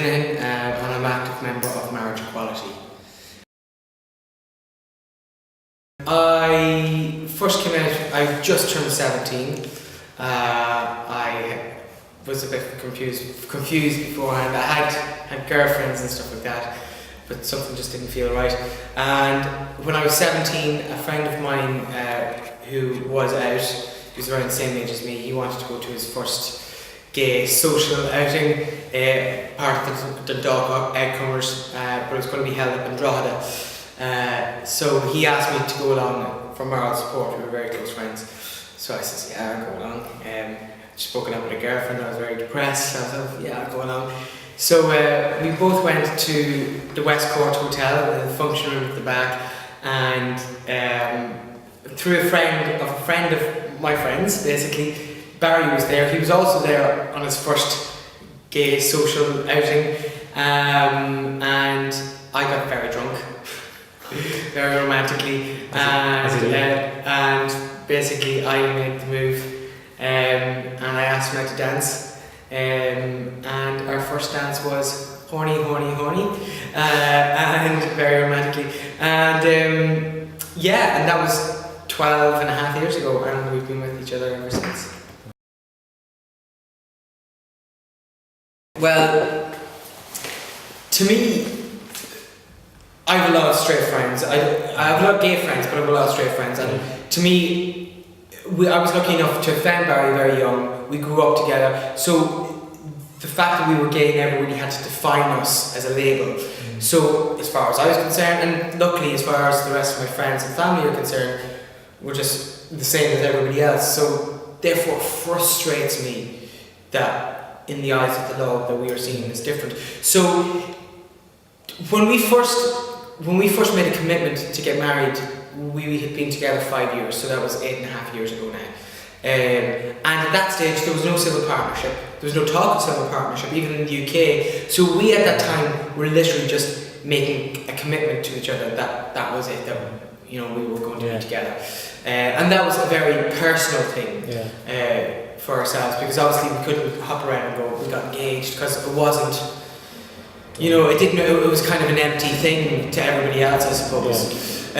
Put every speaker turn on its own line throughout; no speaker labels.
Kinahan, and I'm an active member of Marriage Equality. I first came out, I just turned 17. I was a bit confused beforehand. I had girlfriends and stuff like that, but something just didn't feel right. And when I was 17, a friend of mine who was out, he was around the same age as me, he wanted to go to his first gay social outing, part of the Dundalk Outcomers, but it was going to be held up in Drogheda. So he asked me to go along for moral support. We were very close friends. So I said, yeah, I'll go along. Just broken up with a girlfriend, I was very depressed, so I said, yeah, I'll go along. So we both went to the West Court Hotel, the function room at the back, and through a friend of my friends, basically, Barry was there. He was also there on his first gay social outing, and I got very drunk, very romantically, and basically I made the move, and I asked him out to dance, and our first dance was horny, and very romantically, and yeah, and that was 12 and a half years ago, and we've been with each other ever since. Well, to me, I have a lot of straight friends. I have a lot of gay friends, but I have a lot of straight friends. And to me, I was lucky enough to have found Barry very young. We grew up together. So the fact that we were gay never really had to define us as a label. So as far as I was concerned, and luckily as far as the rest of my friends and family are concerned, we're just the same as everybody else. So therefore, it frustrates me that in the eyes of the law that we are seen as different. So when we first made a commitment to get married, we had been together 5 years, so that was 8.5 years ago now. And at that stage there was no civil partnership, there was no talk of civil partnership, even in the UK. So we at that time were literally just making a commitment to each other that was it, that we were going to be together. And that was a very personal thing for ourselves, because obviously we couldn't hop around and go, we got engaged, because it wasn't, it was kind of an empty thing to everybody else, I suppose.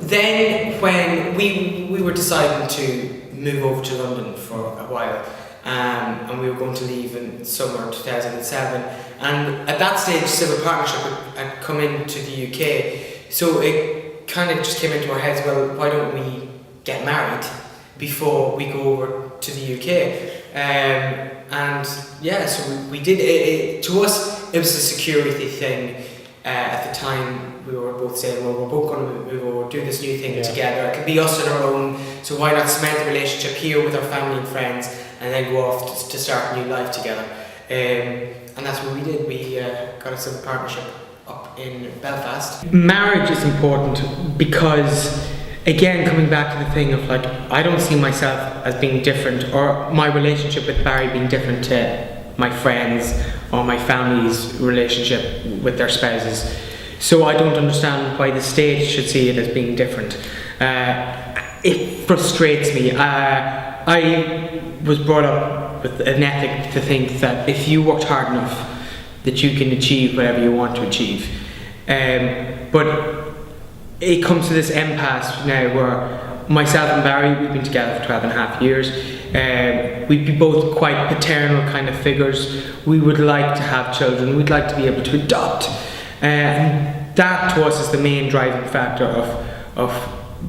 Then when we were deciding to move over to London for a while, and we were going to leave in summer 2007, and at that stage civil partnership had come into the UK, so it kind of just came into our heads, well, why don't we get married before we go over to the UK? And yeah, so we did it. To us, it was a security thing. At the time, we were both saying, well, we're both going to move over, do this new thing together. It can be us on our own, so why not cement the relationship here with our family and friends, and then go off to start a new life together. And that's what we did. We got a civil partnership up in Belfast. Marriage is important because, again, coming back to the thing of like, I don't see myself as being different, or my relationship with Barry being different to my friends or my family's relationship with their spouses. So I don't understand why the state should see it as being different. It frustrates me. I was brought up with an ethic to think that if you worked hard enough, that you can achieve whatever you want to achieve. But it comes to this impasse now where myself and Barry, we've been together for 12 and a half years. We'd be both quite paternal kind of figures. We would like to have children. We'd like to be able to adopt. And that to us is the main driving factor of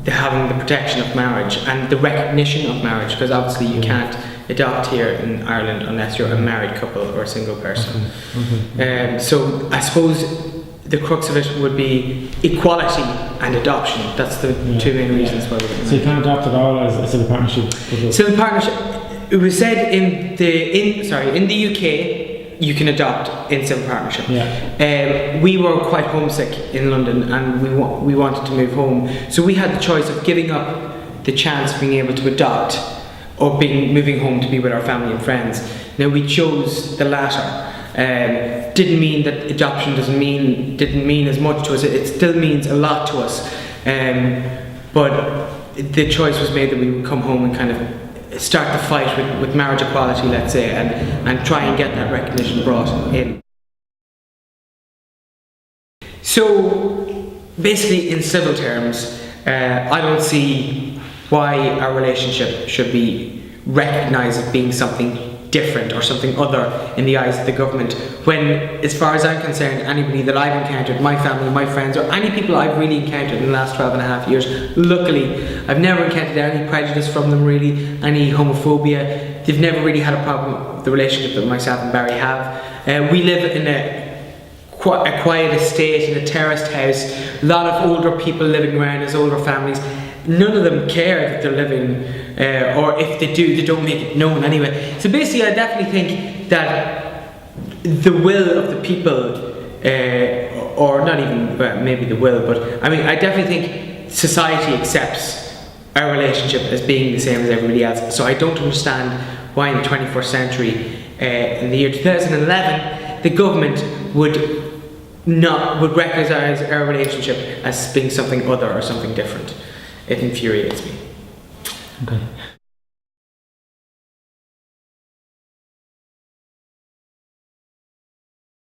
having the protection of marriage and the recognition of marriage, because obviously you can't adopt here in Ireland unless you're a married couple or a single person. So I suppose the crux of it would be equality and adoption. That's the two main reasons why we're getting married.
So you can't adopt at all as a civil partnership?
Civil partnership, it was said in the UK you can adopt in civil partnership. We were quite homesick in London and we wanted to move home, so we had the choice of giving up the chance of being able to adopt or moving home to be with our family and friends. Now we chose the latter. Didn't mean that adoption didn't mean as much to us. It still means a lot to us, but the choice was made that we would come home and kind of start the fight with marriage equality, let's say, and try and get that recognition brought in. So basically, in civil terms, I don't see why our relationship should be recognised as being something different or something other in the eyes of the government, when, as far as I'm concerned, anybody that I've encountered, my family, my friends, or any people I've really encountered in the last 12 and a half years, luckily I've never encountered any prejudice from them, really, any homophobia. They've never really had a problem with the relationship that myself and Barry have. We live in a quiet estate in a terraced house, a lot of older people living around as older families. None of them care that they're living, or if they do, they don't make it known anyway. So basically, I definitely think that the will of the people, or not even maybe the will, but I mean, I definitely think society accepts our relationship as being the same as everybody else. So I don't understand why in the 21st century, in the year 2011, the government would recognise our relationship as being something other or something different. It infuriates me.
Okay.